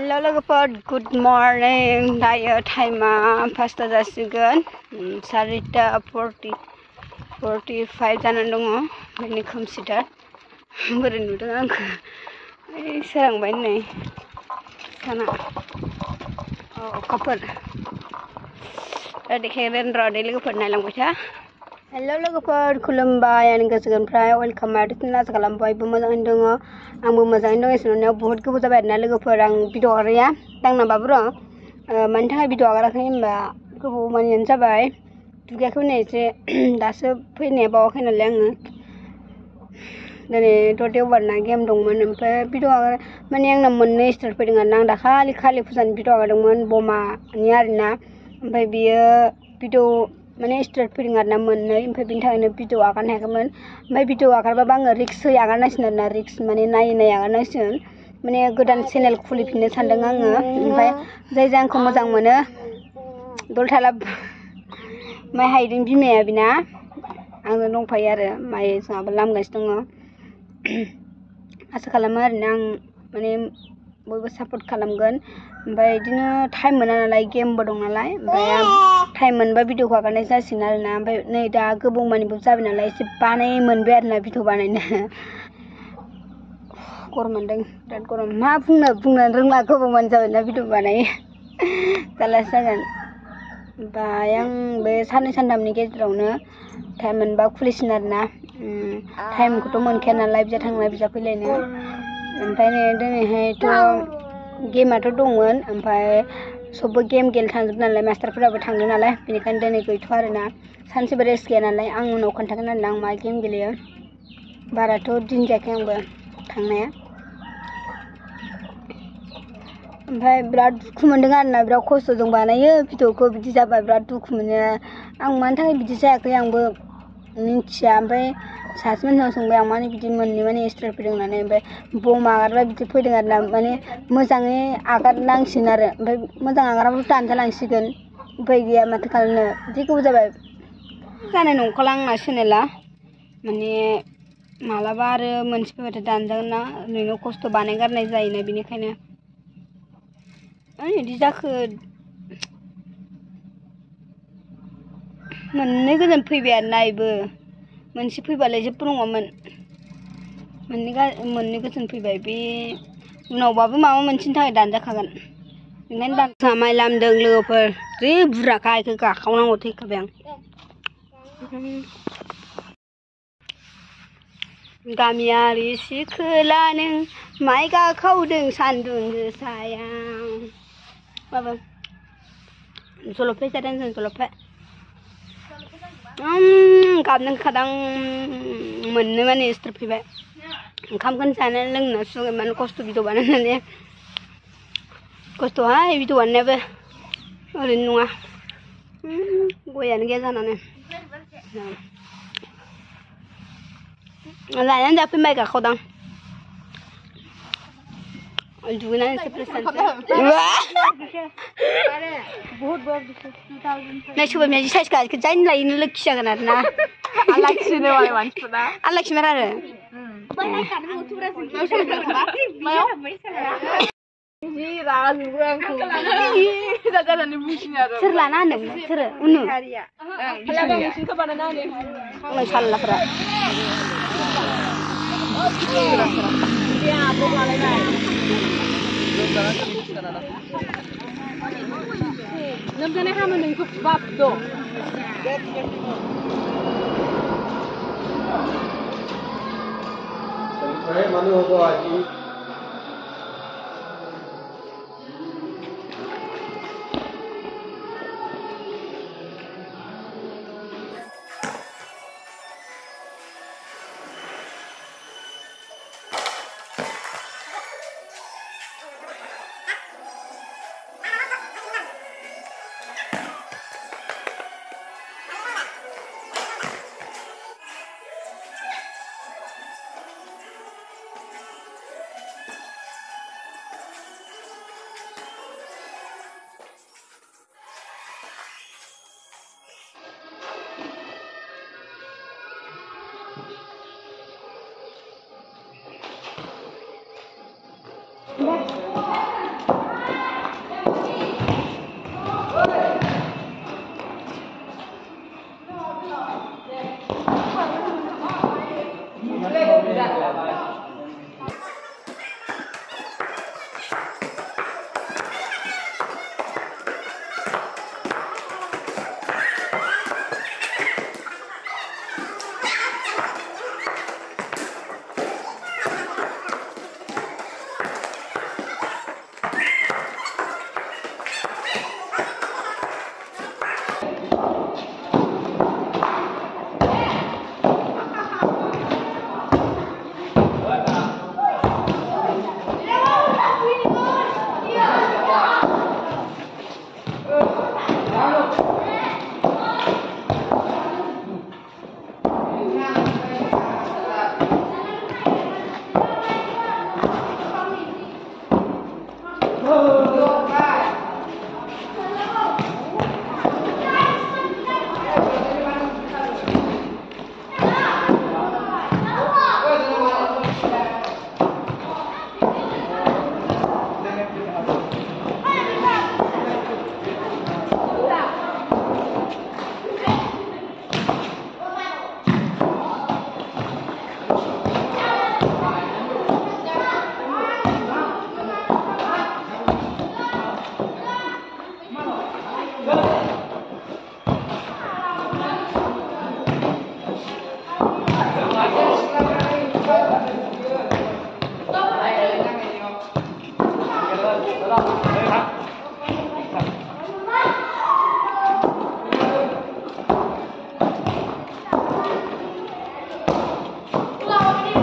Hello लोगोफोर good morning दायो टाइमा 5टा जासिगोन 4:45 जानानै दङ बेनि खोमसिथार बोरै नुदों आंखौ सोरांबाय नै साना अखाफोर देखायगोन र' दे लोगोफोर नायलांबाय था हेल' लोगोफोर खुलुमबाय आंनि गोसो गोरबोनिफ्राय वेलकाम माथो आसा खालामो बयबो मोजाङैनो दङ आंबो मोजाङैनो दं एसे नुनायाव बहुद गोबाव जाबाय आरोना लोगोफोर आं भिडिअ हगारैया दांनाबाबो र' मानि थाखाय भिडिअ हगाराखै होनबा गोबाव मानियानो जाबाय दुगैयाखै नै एसे दासो फैनाया बावाखै नालाय आङो दिनैथ' देवबारना गेम दंमोन ओमफ्राय भिडिअ हगार माने आंना मोननै स्टार फैदों आरोना आं दाखालि कालि फुजानि भिडिअ हगारदोंमोन बमानि आरोना ओमफ्राय बियो भिडिअ माने स्टार्ट फैदों आरोना मोननै ओमफ्राय बिनि थाखायनो भिडिअ आगारनो हायाखैमोन ओमफ्राय भिडिअ आगारबाबो आङो रिक्सयै आगारनांसिगोन आरोना रिक्स माने नायै आगारनांसिगोन माने गोदान चेनेल खुलिफिननो सानदों आङो ओमफ्राय जाय आंखौ मोजां मोनो दलथाला माइ हायदों बिमाया बिना आंजों दंफायो आरो माइ जोंहाबो लामगासिनो दङ आसा खालामो आरोना आं माने बयबो सापर्ट खालामगोन ओमफ्राय बिदिनो टाइम मोना नालाय गेमबो दं नालाय ओमफ्राय आं टाइम मोनबा भिडिअखौ आगारनाय जासिगोन आरोना ओमफ्राय नै दा गोबाव मानिबो जाबाय नालाय एसे बानाय मोनबाय आरोना भिडिअ बानायनो गरम मोनदों बिराद गरम मा बुंनो रोंला गोबाव मानि जाबायना भिडिअ बानाय जारलासो जागोन ओमफ्राय आं बे साननै सानथामनि गेजेरावनो टाइम मोनबा खुलिसिगोन आरोना टाइमखौथ' मोनखाया नालाय बिजा थांलाय बिजा फैलायनो ओमफ्राय नै दिनैहायथ' गेमाथ' दंमोन ओमफ्राय सबबो गेम गेलेनो थांजोबो नालाय मास्टारफोराबो थांदों नालाय बेनिखायनो दिनै गैथ'आ आरोना सानसेबो रेस्ट गैया नालाय आं उनाव खोन्थागोन आरोना आं मा गेम गेलेयो बाराथ' दिन जायाखै आंबो थांनाया ओमफ्राय बिराद दुखु मोनदों आरोना बिराद खस्थ'जों बानायो भिडिअखौ बिदि जाबा बिराद दुखु मोनो आं मानि थाखाय बिदि जायाखै आंबो मिन्थिया ओमफ्राय सासे मानसिनाव सोंबाय आं माने बिदि मोननै माने स्टार फैदों होननानै ओमफ्राय बम आगारबा बिदि फैदों आरोना माने मोजाङै आगारनांसिगोन आरो ओमफ्राय मोजां आगाराबाथ' दानजालांसिगोन उफाय गैया माथो खालामनो बिदि गोबाव जाबाय जानाय नंखाला आंना चेनेला माने मालाबा आरो मोनसे फैबाथाय दानजागोन ना ओरैनो खस्थ' बानायगारनाय जायोना बेनिखायनो बिदि जाखो मोननै गोजोन फैबाय आरोना बेबो मोनसे फैबालाय जेबो नङामोन मोननै गोजोन फैबाय बे उनावबाबो माबा मोनसेनि थाखाय दानजाखागोन ओंखायनो जोंहा माइ लामदों लोगोफोर जि बुरजाखा बेखौ गाखावनांगौ थैखाबाय आं गामियारि सिखोलानो माइ गाखावदों सान्दुं गोसायाव माबा जलफे जादों जों जलफे गाबनो ओंखारदां मोननो माने स्टार फैबाय ओंखामखौनो जानो लोंनो सुगोन माने खस्थ' भिडिअ बानायनानै खस्थ'हाय भिडिअ बानायनायाबो ओरैनो नङा गयानो गैया जानानै लायनानै जाफै माइ गाखावदां दुगैनानै एसे फ्रेस जानोसै नै सोरबा मेजि साइज गाइखेर जायनो लायनो लोखि जागोन आरोना आलाखिनो मानसिफोरा आलाखिमार आरो सोर लाना होनदों सोर उनु सालाफोरा लोमजानाय हामो नोंखौ बाब दं माबायदि